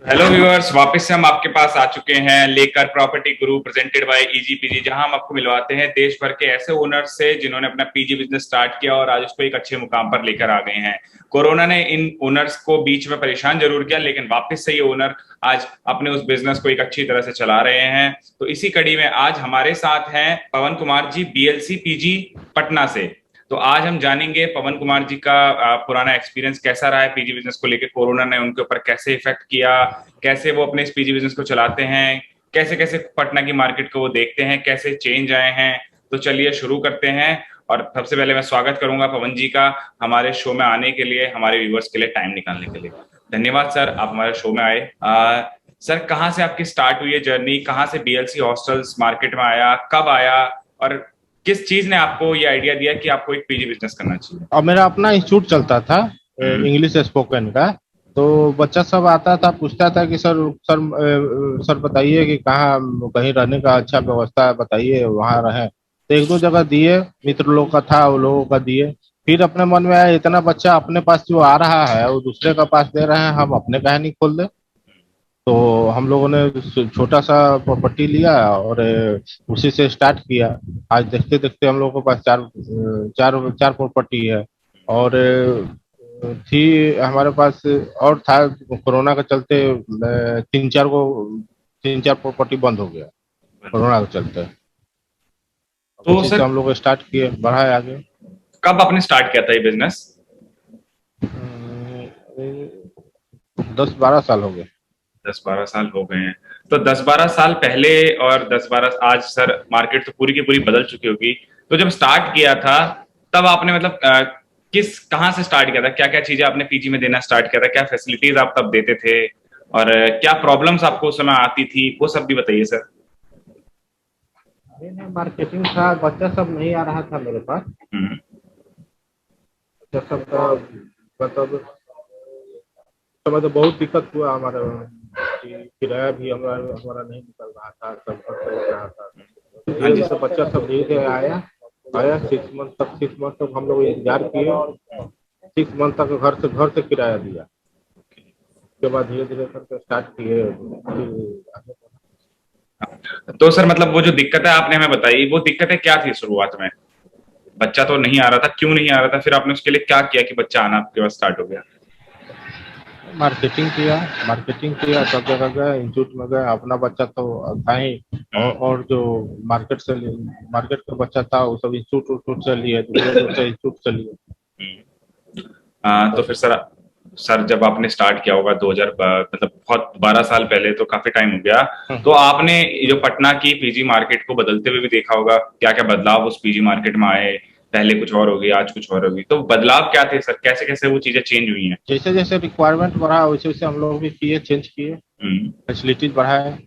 Hello viewers, वापस से हम आपके पास आ चुके हैं लेकर प्रॉपर्टी गुरु प्रेजेंटेड बाय ईजीपीजी, जहां हम आपको मिलवाते हैं देश भर के ऐसे ओनर्स से जिन्होंने अपना पीजी बिजनेस स्टार्ट किया और आज उसको एक अच्छे मुकाम पर लेकर आ गए हैं। कोरोना ने इन ओनर्स को बीच में परेशान जरूर किया, लेकिन वापस से ये ओनर आज अपने उस बिजनेस को एक अच्छी तरह से चला रहे हैं। तो इसी कड़ी में आज हमारे साथ हैं पवन कुमार जी, बीएलसी पीजी पटना से। तो आज हम जानेंगे पवन कुमार जी का पुराना एक्सपीरियंस कैसा रहा है पीजी बिजनेस को लेकर, कोरोना ने उनके ऊपर कैसे इफेक्ट किया, कैसे वो अपने इस पीजी बिजनेस को चलाते हैं, कैसे कैसे पटना की मार्केट को वो देखते हैं, कैसे चेंज आए हैं। तो चलिए शुरू करते हैं। और सबसे पहले मैं स्वागत करूंगा पवन जी का हमारे शो में आने के लिए, हमारे व्यूवर्स के लिए टाइम निकालने के लिए। धन्यवाद सर, आप हमारे शो में आए। सर, कहाँ से आपकी स्टार्ट हुई है जर्नी, कहाँ से बीएलसी हॉस्टल्स मार्केट में आया, कब आया, और किस चीज ने आपको ये आइडिया दिया कि आपको एक पीजी बिजनेस करना चाहिए? और मेरा अपना इंस्टीट्यूट चलता था हम्म। इंग्लिश स्पोकन का। तो बच्चा सब आता था, पूछता था कि सर सर बताइए कि कहाँ कहीं रहने का अच्छा व्यवस्था है, बताइए वहाँ रहें। तो एक दो जगह दिए, मित्र लोग का था, वो लोगों का दिए। फिर अपने मन में आया, इतना बच्चा अपने पास जो आ रहा है वो दूसरे का पास दे रहे हैं, हम अपने काहे नहीं खोल दे। तो हम लोगों ने छोटा सा प्रॉपर्टी लिया और उसी से स्टार्ट किया। आज देखते देखते हम लोगों के पास चार चार प्रॉपर्टी है। और थी हमारे पास, और था कोरोना के चलते तीन चार प्रॉपर्टी बंद हो गया कोरोना के चलते। अब तो उसी से सर, हम लोग स्टार्ट किए, बढ़ाए आगे। कब आपने स्टार्ट किया था ये बिजनेस? 10-12 साल हो गए। 10-12 साल हो गए हैं। तो 10-12 साल पहले और 10-12 आज सर, मार्केट तो पूरी की पूरी बदल चुकी होगी। तो जब स्टार्ट किया था तब आपने मतलब किस कहाँ से स्टार्ट किया था, क्या क्या चीजें आपने पीजी में देना स्टार्ट किया था, क्या फैसिलिटीज आप तब देते थे, और क्या प्रॉब्लम्स आपको उस समय आती थी, वो सब भी बताइए सर। नहीं नहीं, मार्केटिंग था, बच्चा सब नहीं आ रहा था मेरे पास। हम्म। बच्चा सब का मतलब समय तो बहुत दिक्कत हुआ हमारे वहाँ कि किराया भी हमारा हमारा नहीं निकल रहा था, सब खर्च लग रहा था। हाँ धीरे जी। धीरे बच्चा सब धीरे धीरे आया आया 6 मंथ तक, 6 मंथ तक हम लोग इंतजार किए। 6 मंथ तक घर से किराया दिया। उसके बाद धीरे धीरे करके स्टार्ट किए, फिर आगे तो सर मतलब वो जो दिक्कतें आपने हमें बताई, वो दिक्कतें क्या थी शुरुआत में? बच्चा तो नहीं आ रहा था, क्यों नहीं आ रहा था, फिर आपने उसके लिए क्या किया कि बच्चा आना आपके पास स्टार्ट हो गया? मार्केटिंग किया, सब जगह गए, इंस्टीट्यूट में गए। अपना बच्चा तो था ही। और जो मार्केट से मार्केट का बच्चा था वो सब इंस्टीट्यूट से लिए, दूसरे दूसरे इंस्टीट्यूट से लिए। तो फिर सर, जब आपने स्टार्ट किया होगा 2000 मतलब बहुत 12 साल पहले, तो काफी टाइम हो गया। तो आपने ये जो पटना की पीजी मार्केट को बदलते हुए भी देखा होगा, क्या क्या बदलाव उस पीजी मार्केट में आए, पहले कुछ और होगी आज कुछ और होगी, तो बदलाव क्या थे सर, कैसे कैसे वो चीजें चेंज हुई हैं? जैसे जैसे रिक्वायरमेंट बढ़ा वैसे वैसे हम लोग भी किए, चेंज किए, हम्म। फैसिलिटीज बढ़ाए।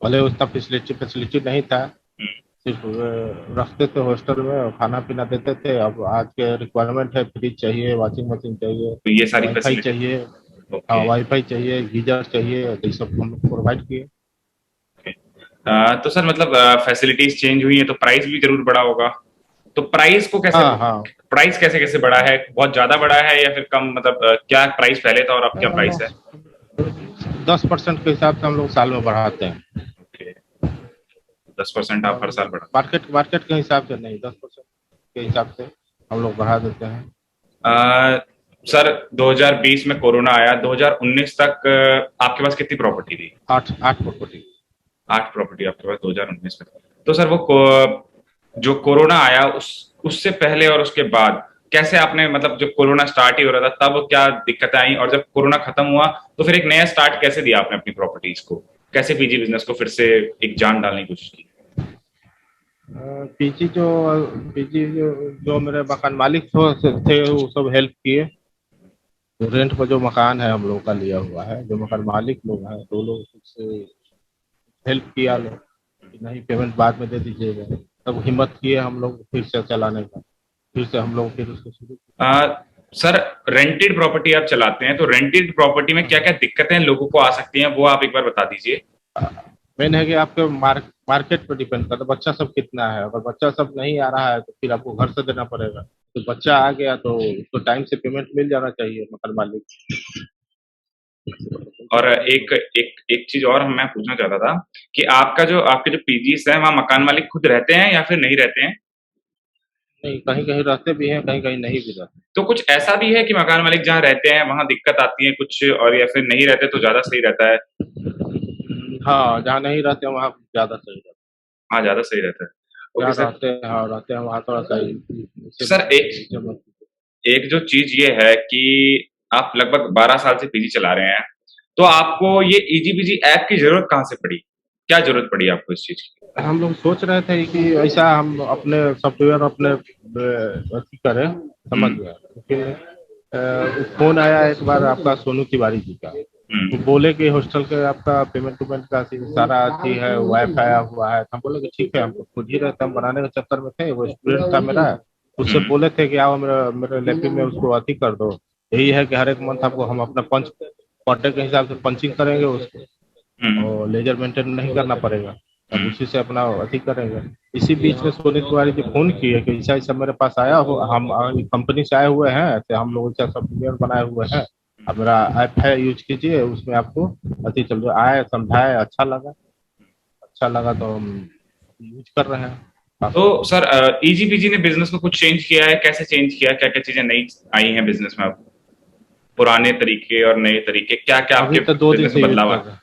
पहले उतना फैसिलिटी फैसिलिटी नहीं था। हम्म। सिर्फ रखते थे हॉस्टल में और खाना पीना देते थे। अब आज के रिक्वायरमेंट है, फ्रिज चाहिए, वॉशिंग मशीन चाहिए, तो ये सारी वाईफाई फैसिलिटी। चाहिए। हाँ, ओके। वाईफाई चाहिए, गीजर चाहिए, तो ये सब हम लोग प्रोवाइड किए। ओके। तो सर मतलब फैसिलिटीज चेंज हुई है तो प्राइस भी जरूर बढ़ा होगा। तो प्राइस को कैसे, हाँ हाँ। प्राइस कैसे कैसे बढ़ा है, बहुत ज्यादा बढ़ा है या फिर कम, मतलब क्या प्राइस पहले था और अब क्या प्राइस है? 10% के हिसाब से हम लोग साल में बढ़ाते हैं। ओके। 10% आप हर साल बढ़ा। मार्केट मार्केट के हिसाब से नहीं, 10% के हिसाब से हम लोग बढ़ा देते हैं। अ, सर 2020 में कोरोना आया, 2019 तक आपके पास कितनी प्रॉपर्टी थी? आठ आठ प्रॉपर्टी। 8 प्रॉपर्टी आपके पास 2019 में। तो सर वो जो कोरोना आया उससे पहले और उसके बाद कैसे आपने, मतलब जब कोरोना स्टार्ट ही हो रहा था तब क्या दिक्कतें आई, और जब कोरोना खत्म हुआ तो फिर एक नया स्टार्ट कैसे दिया आपने अपनी प्रॉपर्टीज को, कैसे पीजी बिजनेस को फिर से एक जान डालने की कोशिश की? पीजी जो पीजी जो मेरे मकान मालिक थे वो सब हेल्प किए। जो रेंट पर जो मकान है हम लोग का लिया हुआ है, जो मकान मालिक लोग हैं तो वो लोग उससे हेल्प किया लोग कि नहीं, पेमेंट बाद में दे दीजिएगा। तब हिम्मत किए हम लोग फिर से चलाने का। फिर से हम लोग फिर उसको शुरू सर, रेंटेड प्रॉपर्टी आप चलाते हैं, तो रेंटेड प्रॉपर्टी में क्या क्या दिक्कतें लोगों को आ सकती हैं वो आप एक बार बता दीजिए। मेन है कि आपके मार्केट पर डिपेंड करता है, बच्चा सब कितना है। अगर बच्चा सब नहीं आ रहा है तो फिर आपको घर से देना पड़ेगा। तो बच्चा आ गया तो उसको टाइम से पेमेंट मिल जाना चाहिए मकान मालिक। और एक एक एक चीज और मैं पूछना चाहता था कि आपके जो पीजीस हैं वहाँ मकान मालिक खुद रहते हैं या फिर नहीं रहते हैं? नहीं, कहीं कहीं रहते भी हैं, कहीं कहीं नहीं भी रहते। तो कुछ ऐसा भी है कि मकान मालिक जहाँ रहते हैं वहां दिक्कत आती है कुछ, और या फिर नहीं रहते तो ज्यादा सही रहता है? हाँ, जहाँ नहीं रहते वहाँ ज्यादा सही रहता हाँ, ज्यादा सही रहता है। है। ओके जहाँ सर। रहते हैं, हाँ रहते हैं वहाँ थोड़ा सा नीचे सर नीचे एक नीचे मत। एक जो चीज ये है कि आप लगभग 12 साल से पीजी चला रहे हैं, तो आपको ये ईजीपीजी ऐप की जरूरत कहाँ से पड़ी? क्या जरूरत पड़ी आपको इस चीज की? हम लोग सोच रहे थे कि ऐसा हम अपने सॉफ्टवेयर अपने अथी करें, समझ हम्म। गए, लेकिन फोन आया एक बार आपका सोनू तिवारी जी का। वो हम्म। बोले कि हॉस्टल के आपका पेमेंट वेमेंट का सारा अथी है, वाईफाई आया हुआ है। तो हम बोले कि ठीक है, हम तो खुद ही रहते, हम बनाने के चक्कर में थे, वो स्टूडेंट था मेरा। उससे हम्म। बोले थे कि आओ मेरे मेरे लैपटॉप में उसको अथी कर दो। यही है कि हर एक मंथ आपको हम अपना पंच पर डे के हिसाब से पंचिंग करेंगे उसको, हम्म। और लेजर मेंटेन नहीं करना पड़ेगा। अब हम्म। उसी से अपना अथी करेंगे। इसी बीच में सोनी तिवारी जी फोन किए कि ऐसा ऐसा मेरे पास आया हो, हम कंपनी से आए हुए हैं, ऐसे हम लोग ऐसा सॉफ्टवेयर बनाए हुए हैं, अब मेरा ऐप है, यूज कीजिए, उसमें आपको अति चल रहा आए, समझाए, अच्छा लगा तो हम यूज कर रहे हैं तो काफी। सर ईजीपीजी ने बिजनेस को कुछ चेंज किया है? कैसे चेंज किया? क्या क्या चीजें नई आई हैं बिजनेस में? अब पुराने तरीके और नए तरीके क्या क्या अभी आपके तो 2 दिन बिजनेस में से यूज बदलाव कर आए? रहे हैं।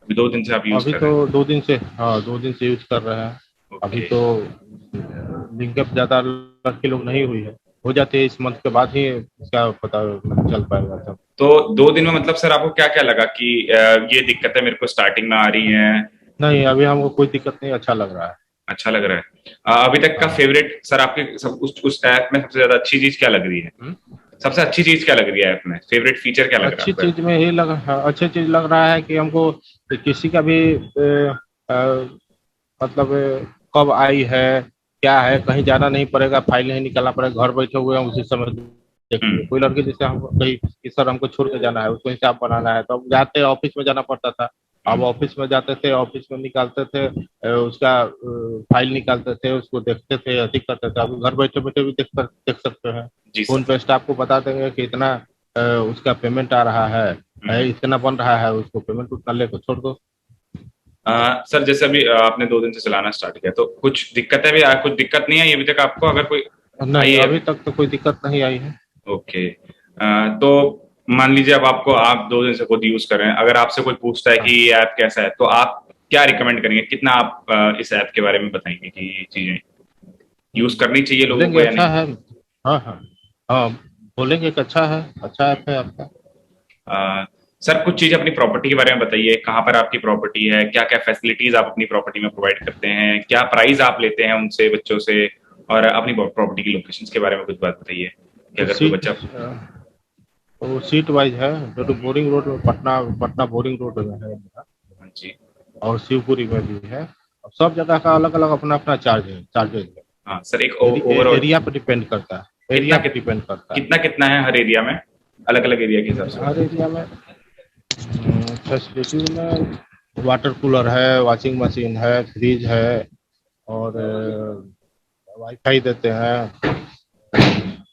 अभी 2 दिन से आप यूज अभी कर तो रहे 2 दिन से, हाँ 2 दिन से यूज कर रहे हैं। हैं? अभी ओके। तो लिंकअप ज्यादा लड़के लोग नहीं हुई है, हो जाते हैं इस मंथ के बाद ही इसका पता चल पाएगा सब। तो 2 दिन में मतलब सर आपको क्या क्या लगा कि ये दिक्कतें मेरे को स्टार्टिंग में आ रही हैं? नहीं, अभी हमको कोई दिक्कत नहीं, अच्छा लग रहा है। अच्छा लग रहा है। अभी तक का हाँ। फेवरेट सर आपके उस ऐप में सबसे ज्यादा अच्छी चीज क्या लग रही है? हम्म? सबसे अच्छी चीज क्या लग रही है ऐप में? फेवरेट फीचर क्या लग रहा है अच्छी आपको ऐप चीज में ये लग, हाँ, अच्छी चीज लग रहा है कि हमको किसी का भी मतलब कब आई है, क्या है, कहीं जाना नहीं पड़ेगा, फाइल नहीं निकालना पड़ेगा, घर बैठे हुए हम उसी समय देख में? लेंगे। कोई लड़के जैसे हमको कहीं कि सर हमको छोड़ के जाना है, उसको हिसाब बनाना है, तो अब जाते ऑफिस में जाना पड़ता था। अब हम्म। ऑफिस में जाते थे, ऑफिस में निकालते थे, उसका फाइल निकालते थे, उसको देखते थे, अधिक करते थे। अब घर बैठे बैठे भी देख सकते हैं। जी फोन सर। पे स्टाफ को बता देंगे कि इतना उसका पेमेंट आ रहा है, हम्म। इतना बन रहा है, उसको पेमेंट उतना लेकर छोड़ दो। सर जैसे अभी आपने 2 दिन से चलाना स्टार्ट किया तो कुछ दिक्कतें भी कुछ दिक्कत नहीं आई अभी तक आपको? अगर कोई आई नहीं, है अभी अभी? तक तो कोई दिक्कत नहीं आई है। ओके। तो मान लीजिए अब आप 2 दिन से खुद यूज कर रहे हैं, अगर आपसे कोई पूछता है कि हाँ। ये ऐप कैसा है तो आप क्या रिकमेंड करेंगे? कितना आप इस ऐप के बारे में बताएंगे कि ये चीजें यूज करनी चाहिए लोगों बोलेंगे को या अच्छा नहीं? है। हाँ हाँ। हाँ, बोलेंगे कि अच्छा है, अच्छा ऐप है आपका। अ, सर कुछ चीज अपनी प्रॉपर्टी के बारे में बताइए। कहाँ पर आपकी प्रॉपर्टी है? क्या क्या फैसिलिटीज आप अपनी प्रॉपर्टी में प्रोवाइड करते हैं? क्या प्राइस आप लेते हैं उनसे बच्चों से? और अपनी प्रॉपर्टी की लोकेशंस के बारे में कुछ बात बताइए कि वो अगर कोई सीट बच्चा। वो सीट वाइज है, जो तो बोरिंग रोड में, पटना पटना बोरिंग रोड में है मेरा, हाँ जी। और शिवपुरी में भी है। अब सब जगह का अलग अलग अपना अपना चार्जेज है। हाँ सर एक ओवरऑल एरिया पर डिपेंड करता है, कितना एरिया पर डिपेंड करता है। कितना है हर एरिया में? अलग अलग एरिया के हिसाब से हर बताइए। एरिया में फैसिलिटी में वाटर कूलर है, वॉशिंग मशीन है, फ्रिज है, और वाईफाई देते हैं।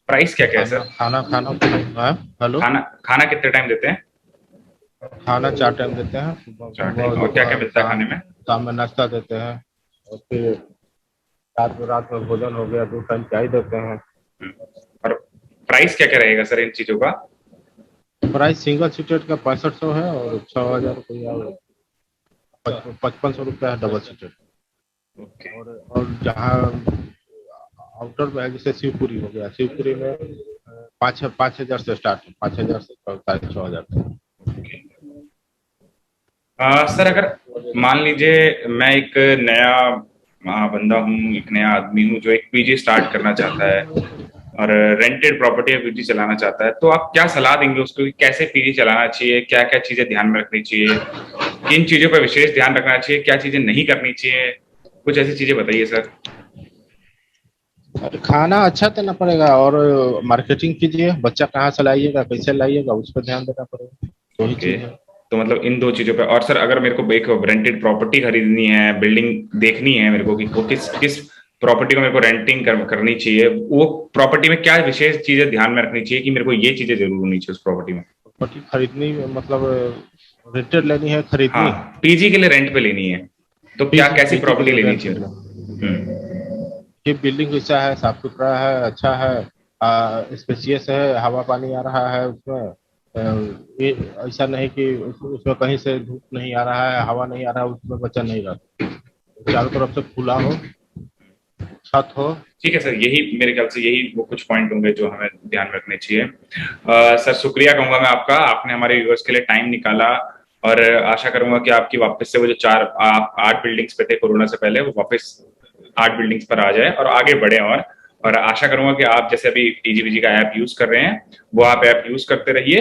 प्राइस क्या क्या है खाना सर? खाना खाना हाँ, हेलो। खाना खाना कितने टाइम देते हैं? खाना 4 टाइम देते हैं, सुबह 4 टाइम। सुबह और क्या क्या दोपहर मिलता है शाम। खाने में? शाम में नाश्ता देते हैं, और फिर रात में भोजन हो गया, 2 टाइम चाय देते हैं। हम्म। और प्राइस क्या क्या रहेगा सर इन चीजों का? प्राइस सिंगल सीटेड का 6500 है, और 6000 रुपया, 5500 रुपया है डबल सीटेड। ओके। और जहाँ आउटर में है, जैसे शिवपुरी हो गया, शिवपुरी में 5,000 से स्टार्ट है, 5,000 से 6,500 तक। ओके। सर अगर मान लीजिए मैं एक नया बंदा हूँ, एक नया आदमी हूँ जो एक पीजी स्टार्ट करना चाहता है और रेंटेड प्रॉपर्टी में पीजी चलाना चाहता है, तो आप क्या सलाह देंगे उसको कि कैसे पीजी चलाना चाहिए? क्या क्या चीजें ध्यान में रखनी चाहिए? किन चीजों पर विशेष ध्यान रखना चाहिए? क्या चीजें नहीं करनी चाहिए? कुछ ऐसी चीजें बताइए सर। खाना अच्छा देना पड़ेगा, और मार्केटिंग कीजिए, बच्चा कहाँ से लाइएगा, कैसे लाइएगा, उस पर ध्यान देना पड़ेगा। यही ओके। चीज है। तो मतलब इन दो चीजों पे। और सर अगर मेरे को एक रेंटेड प्रॉपर्टी खरीदनी है, बिल्डिंग देखनी है मेरे को कि वो किस किस प्रॉपर्टी को मेरे को रेंटिंग करनी चाहिए, वो प्रॉपर्टी में क्या विशेष चीजें ध्यान में रखनी चाहिए कि मेरे को ये चीजें जरूर होनी चाहिए उस प्रॉपर्टी में? प्रॉपर्टी खरीदनी, मतलब रेंटेड लेनी है, हाँ, खरीदनी? पीजी के लिए रेंट पे लेनी है, तो क्या पीजी कैसी पीजी के प्रॉपर्टी लिए लेनी रेंट पे चाहिए? लेना। हम्म। ये बिल्डिंग कैसा है? साफ सुथरा है, अच्छा है, स्पेसियस है, हवा पानी आ रहा है उसमें? ये ऐसा नहीं कि उसमें कहीं से धूप नहीं आ रहा है, हवा नहीं आ रहा है, उसमें बच्चा नहीं रहा, चारों तरफ से खुला हो, छत हो। ठीक है सर, यही मेरे ख्याल से यही वो कुछ पॉइंट होंगे जो हमें ध्यान में रखने चाहिए। सर शुक्रिया कहूंगा मैं आपका, आपने हमारे व्यूअर्स के लिए टाइम निकाला, और आशा करूंगा कि आपकी वापस से वो जो चार आप 8 बिल्डिंग्स पे थे कोरोना से पहले, वो वापस 8 बिल्डिंग्स पर आ जाए और आगे बढ़े। और आशा करूंगा कि आप जैसे अभी टीजीवीजी का ऐप यूज कर रहे हैं, वो आप ऐप यूज करते रहिए,